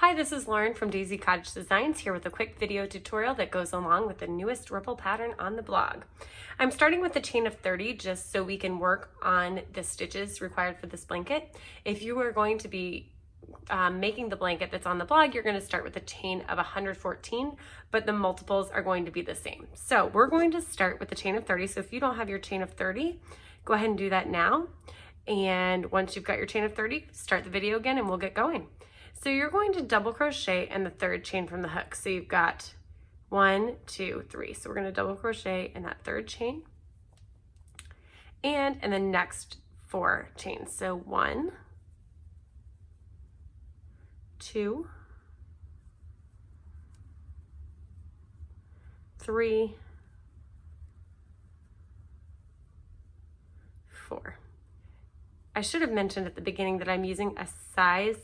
Hi, this is Lauren from Daisy Cottage Designs here with a quick video tutorial that goes along with the newest ripple pattern on the blog. I'm starting with a chain of 30 just so we can work on the stitches required for this blanket. If you are going to be making the blanket that's on the blog, you're going to start with a chain of 114, but the multiples are going to be the same. So we're going to start with the chain of 30. So if you don't have your chain of 30, go ahead and do that now. And once you've got your chain of 30, start the video again and we'll get going. So you're going to double crochet in the third chain from the hook. So you've got 1, 2, 3. So we're going to double crochet in that third chain and in the next 4 chains. So 1, 2, 3, 4. I should have mentioned at the beginning that I'm using a size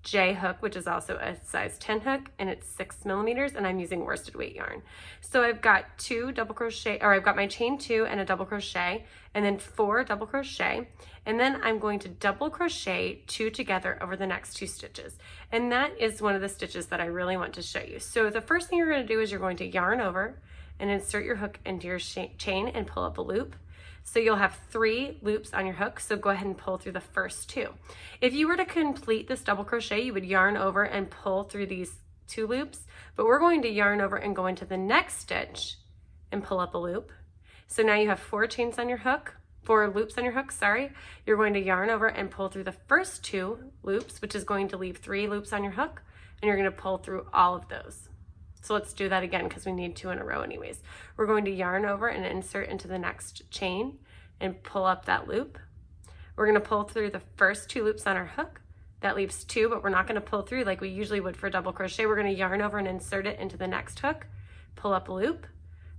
J hook, which is also a size 10 hook, and it's 6 millimeters, and I'm using worsted weight yarn. So I've got 2 double crochet, or I've got my chain 2 and a double crochet, and then 4 double crochet, and then I'm going to double crochet 2 together over the next 2 stitches. And that is one of the stitches that I really want to show you. So the first thing you're going to do is you're going to yarn over and insert your hook into your chain and pull up a loop. So you'll have 3 loops on your hook, so go ahead and pull through the first 2. If you were to complete this double crochet, you would yarn over and pull through these 2 loops, but we're going to yarn over and go into the next stitch and pull up a loop. So now you have 4 chains on your hook, 4 loops on your hook, sorry. You're going to yarn over and pull through the first 2 loops, which is going to leave 3 loops on your hook, and you're going to pull through all of those. So let's do that again because we need 2 in a row anyways. We're going to yarn over and insert into the next chain and pull up that loop. We're going to pull through the first 2 loops on our hook. That leaves 2, but we're not going to pull through like we usually would for double crochet. We're going to yarn over and insert it into the next hook, pull up a loop,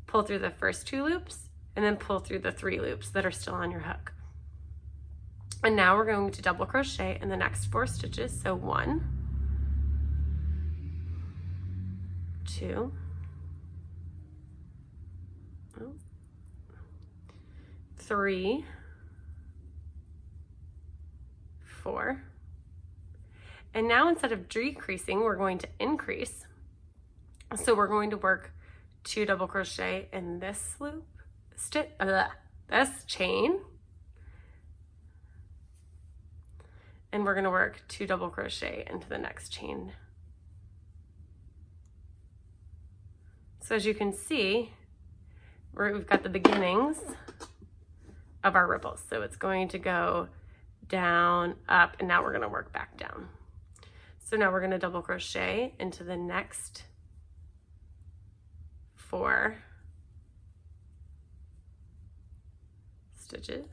pull through the first 2 loops, and then pull through the 3 loops that are still on your hook. And now we're going to double crochet in the next 4 stitches. So 1, 2, 3, 4, and now instead of decreasing, we're going to increase. So we're going to work 2 double crochet in this loop, this chain, and we're going to work 2 double crochet into the next chain. So as you can see, we've got the beginnings of our ripples. So it's going to go down, up, and now we're going to work back down. So now we're going to double crochet into the next 4 stitches.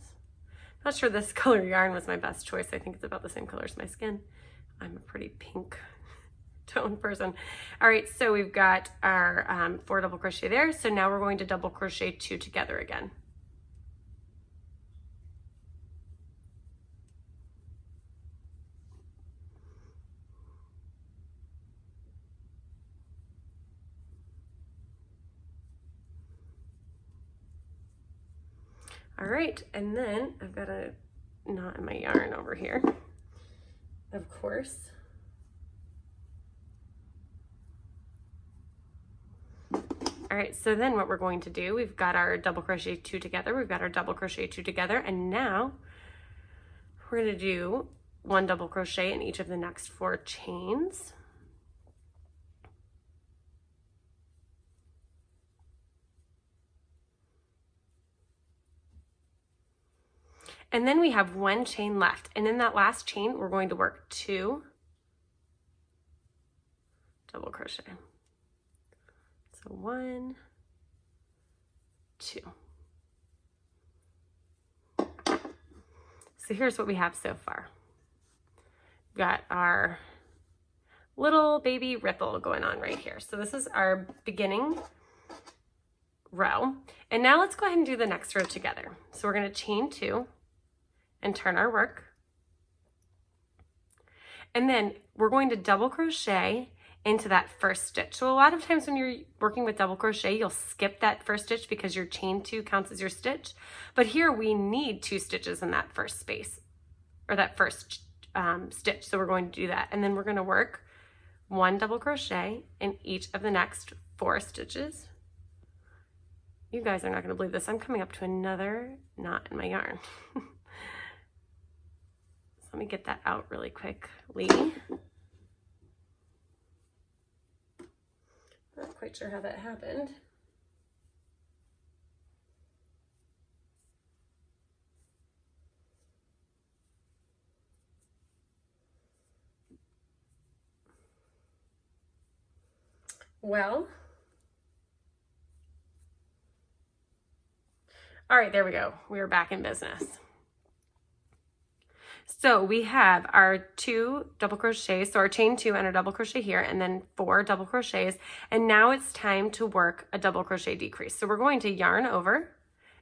I'm not sure this color yarn was my best choice. I think it's about the same color as my skin. I'm a pretty pink tone person. All right, so we've got our 4 double crochet there. So now we're going to double crochet 2 together again. All right, and then I've got a knot in my yarn over here, of course. All right, so then what we're going to do, we've got our double crochet 2 together, we've got our double crochet 2 together, and now we're going to do 1 double crochet in each of the next 4 chains. And then we have 1 chain left, and in that last chain, we're going to work 2 double crochet. So 1, 2. So here's what we have so far. We've got our little baby ripple going on right here. So this is our beginning row. And now let's go ahead and do the next row together. So we're going to chain 2 and turn our work. And then we're going to double crochet into that first stitch. So a lot of times when you're working with double crochet, you'll skip that first stitch because your chain 2 counts as your stitch. But here we need 2 stitches in that first space, or that first stitch. So we're going to do that. And then we're going to work 1 double crochet in each of the next 4 stitches. You guys are not going to believe this. I'm coming up to another knot in my yarn. So let me get that out really quickly. Not quite sure how that happened. Well, all right, there we go. We are back in business. So we have our 2 double crochets, so our chain 2 and our double crochet here, and then 4 double crochets. And now it's time to work a double crochet decrease. So we're going to yarn over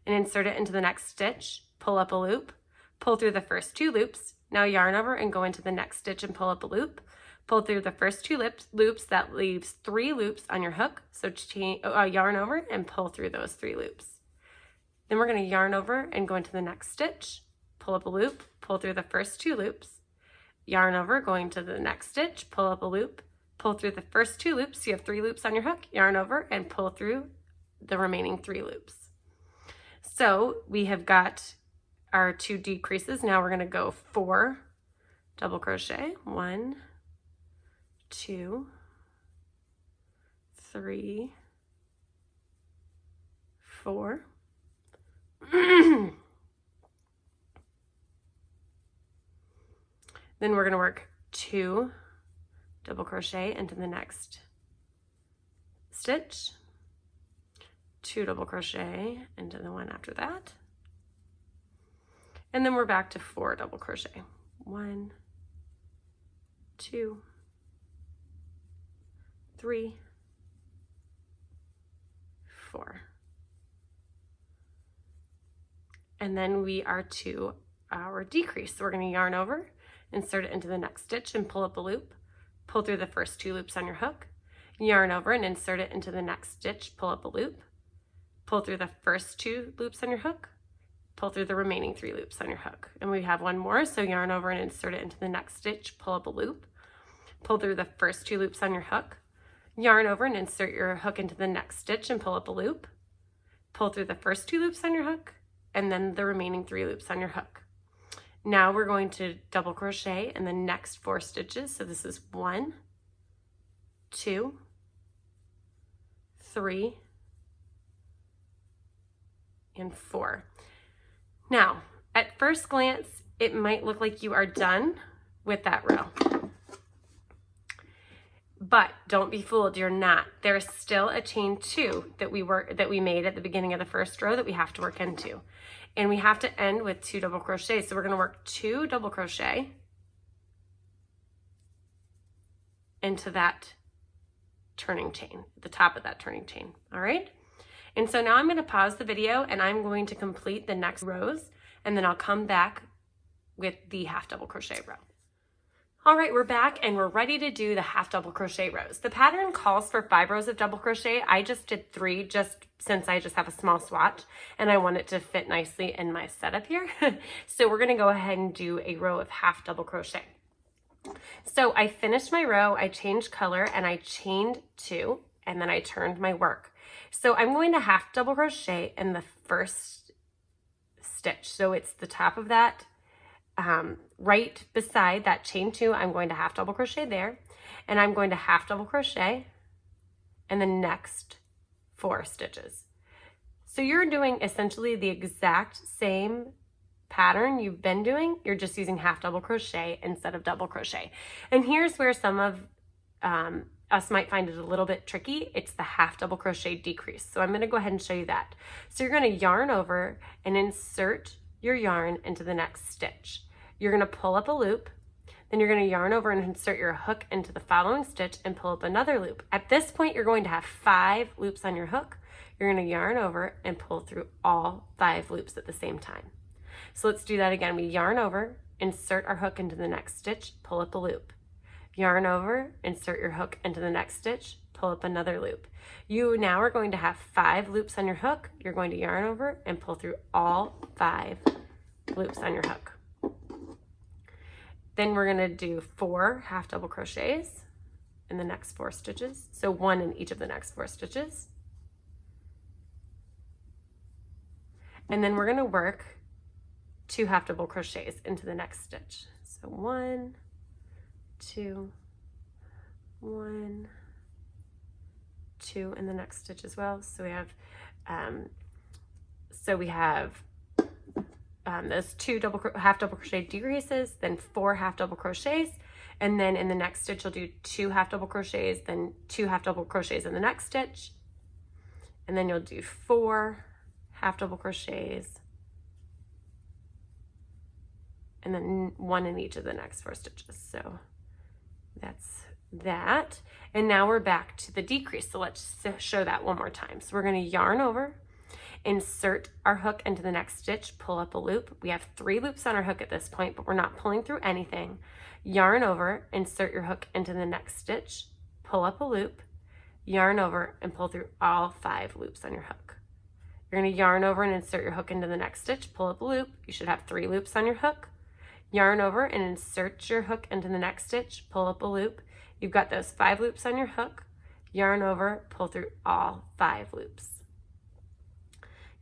and insert it into the next stitch, pull up a loop, pull through the first 2 loops. Now yarn over and go into the next stitch and pull up a loop. Pull through the first 2 loops, that leaves 3 loops on your hook. So yarn over and pull through those 3 loops. Then we're going to yarn over and go into the next stitch, pull up a loop, pull through the first 2 loops, yarn over, going to the next stitch, pull up a loop, pull through the first 2 loops. So you have 3 loops on your hook, yarn over and pull through the remaining 3 loops. So we have got our 2 decreases. Now we're going to go 4 double crochet, 1, 2, 3, 4. Then we're going to work 2 double crochet into the next stitch, 2 double crochet into the one after that, and then we're back to 4 double crochet. 1, 2, 3, 4. And then we are to our decrease. So we're going to yarn over, insert it into the next stitch and pull up a loop, pull through the first 2 loops on your hook, yarn over and insert it into the next stitch, pull up a loop, pull through the first 2 loops on your hook, pull through the remaining 3 loops on your hook. And we have one more, so yarn over and insert it into the next stitch, pull up a loop, pull through the first 2 loops on your hook, yarn over and insert your hook into the next stitch and pull up a loop, pull through the first 2 loops on your hook, and then the remaining 3 loops on your hook. Now we're going to double crochet in the next 4 stitches. So this is 1, 2, 3, and 4. Now, at first glance, it might look like you are done with that row. But don't be fooled, you're not. There's still a chain 2 that we made at the beginning of the first row that we have to work into. And we have to end with 2 double crochets. So we're going to work 2 double crochet into that turning chain, at the top of that turning chain. All right? And so now I'm going to pause the video and I'm going to complete the next rows, and then I'll come back with the half double crochet row. All right, we're back and we're ready to do the half double crochet rows. The pattern calls for 5 rows of double crochet. I just did 3 just since I just have a small swatch and I want it to fit nicely in my setup here. So we're gonna go ahead and do a row of half double crochet. So I finished my row, I changed color and I chained 2 and then I turned my work. So I'm going to half double crochet in the first stitch. So it's the top of that right beside that chain 2, I'm going to half double crochet there, and I'm going to half double crochet in the next 4 stitches. So you're doing essentially the exact same pattern you've been doing, you're just using half double crochet instead of double crochet. And here's where some of us might find it a little bit tricky. It's the half double crochet decrease. So I'm going to go ahead and show you that. So you're going to yarn over and insert your yarn into the next stitch. You're going to pull up a loop, then you're going to yarn over and insert your hook into the following stitch and pull up another loop. At this point, you're going to have 5 loops on your hook. You're going to yarn over and pull through all 5 loops at the same time. So let's do that again. We yarn over, insert our hook into the next stitch, pull up a loop. Yarn over, insert your hook into the next stitch, pull up another loop. You now are going to have 5 loops on your hook. You're going to yarn over and pull through all 5 loops on your hook. Then we're going to do 4 half double crochets in the next 4 stitches. So 1 in each of the next 4 stitches. And then we're going to work 2 half double crochets into the next stitch. So 1, 2, 1, 2 in the next stitch as well. So we have those 2 half double crochet decreases, then 4 half double crochets, and then in the next stitch you'll do 2 half double crochets, then 2 half double crochets in the next stitch, and then you'll do 4 half double crochets, and then 1 in each of the next 4 stitches. So that's that. And now we're back to the decrease. So let's show that one more time. So we're going to yarn over, insert our hook into the next stitch, pull up a loop. We have 3 loops on our hook at this point, but we're not pulling through anything. Yarn over, insert your hook into the next stitch, pull up a loop, yarn over, and pull through all 5 loops on your hook. You're going to yarn over and insert your hook into the next stitch, pull up a loop. You should have 3 loops on your hook. Yarn over and insert your hook into the next stitch, pull up a loop. You've got those 5 loops on your hook. Yarn over, pull through all 5 loops.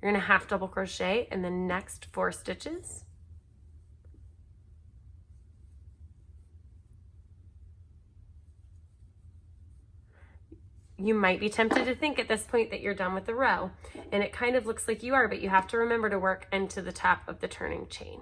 You're going to half double crochet in the next 4 stitches. You might be tempted to think at this point that you're done with the row, and it kind of looks like you are, but you have to remember to work into the top of the turning chain.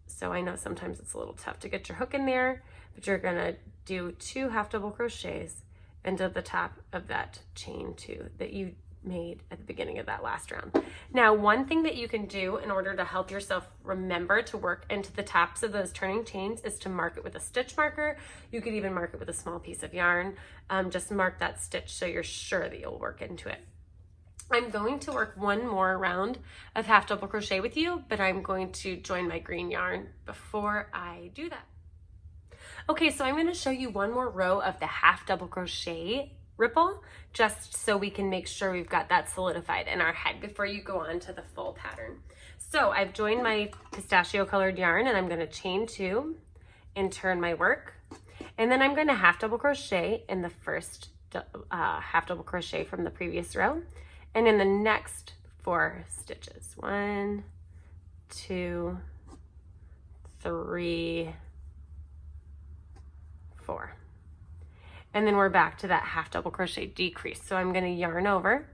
So I know sometimes it's a little tough to get your hook in there, but you're going to do 2 half double crochets into the top of that chain 2 that you made at the beginning of that last round. Now, one thing that you can do in order to help yourself remember to work into the tops of those turning chains is to mark it with a stitch marker. You could even mark it with a small piece of yarn. Just mark that stitch so you're sure that you'll work into it. I'm going to work one more round of half double crochet with you, but I'm going to join my green yarn before I do that. Okay, so I'm going to show you one more row of the half double crochet ripple, just so we can make sure we've got that solidified in our head before you go on to the full pattern. So I've joined my pistachio colored yarn, and I'm going to chain 2 and turn my work, and then I'm going to half double crochet in the first half double crochet from the previous row, and in the next 4 stitches. 1, 2, 3, 4. And then we're back to that half double crochet decrease. So I'm going to yarn over,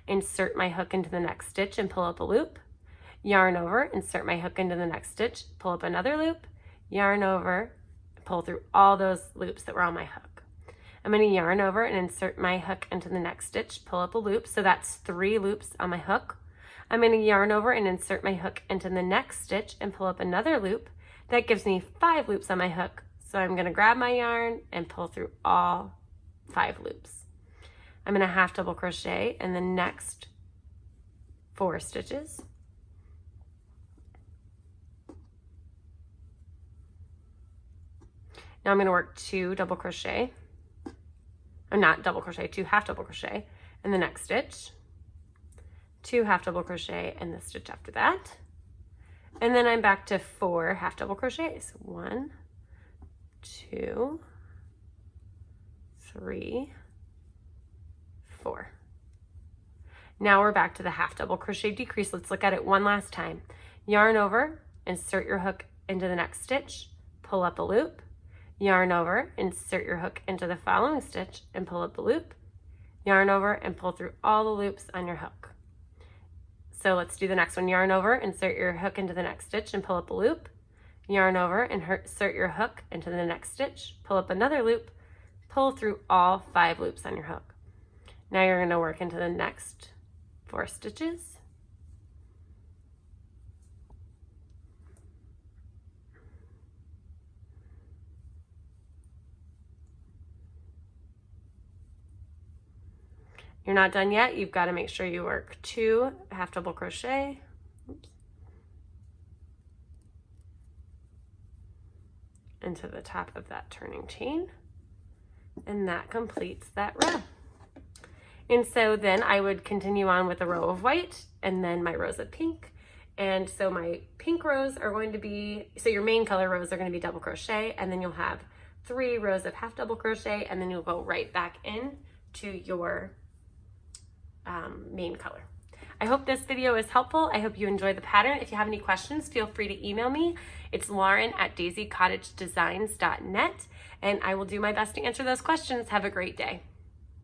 insert my hook into the next stitch and pull up a loop, yarn over, insert my hook into the next stitch, pull up another loop, yarn over, pull through all those loops that were on my hook. I'm going to yarn over and insert my hook into the next stitch, pull up a loop. So that's 3 loops on my hook. I'm going to yarn over and insert my hook into the next stitch and pull up another loop. That gives me 5 loops on my hook. So I'm going to grab my yarn and pull through all 5 loops. I'm going to half double crochet in the next 4 stitches. Now I'm going to work 2 double crochet, or not double crochet, 2 half double crochet in the next stitch, 2 half double crochet in the stitch after that, and then I'm back to 4 half double crochets. 1, 2, 3, 4. Now we're back to the half double crochet decrease. Let's look at it one last time. Yarn over, insert your hook into the next stitch, pull up a loop, yarn over, insert your hook into the following stitch and pull up a loop, yarn over and pull through all the loops on your hook. So let's do the next one. Yarn over, insert your hook into the next stitch and pull up a loop, yarn over and insert your hook into the next stitch, pull up another loop, pull through all 5 loops on your hook. Now you're going to work into the next 4 stitches. You're not done yet. You've got to make sure you work 2 half double crochet. Oops. Into the top of that turning chain, and that completes that row. And so then I would continue on with a row of white and then my rows of pink. And so my pink rows are going to be, so your main color rows are going to be double crochet, and then you'll have 3 rows of half double crochet, and then you'll go right back in to your main color. I hope this video is helpful. I hope you enjoy the pattern. If you have any questions, feel free to email me. It's lauren@daisycottagedesigns.net, and I will do my best to answer those questions. Have a great day.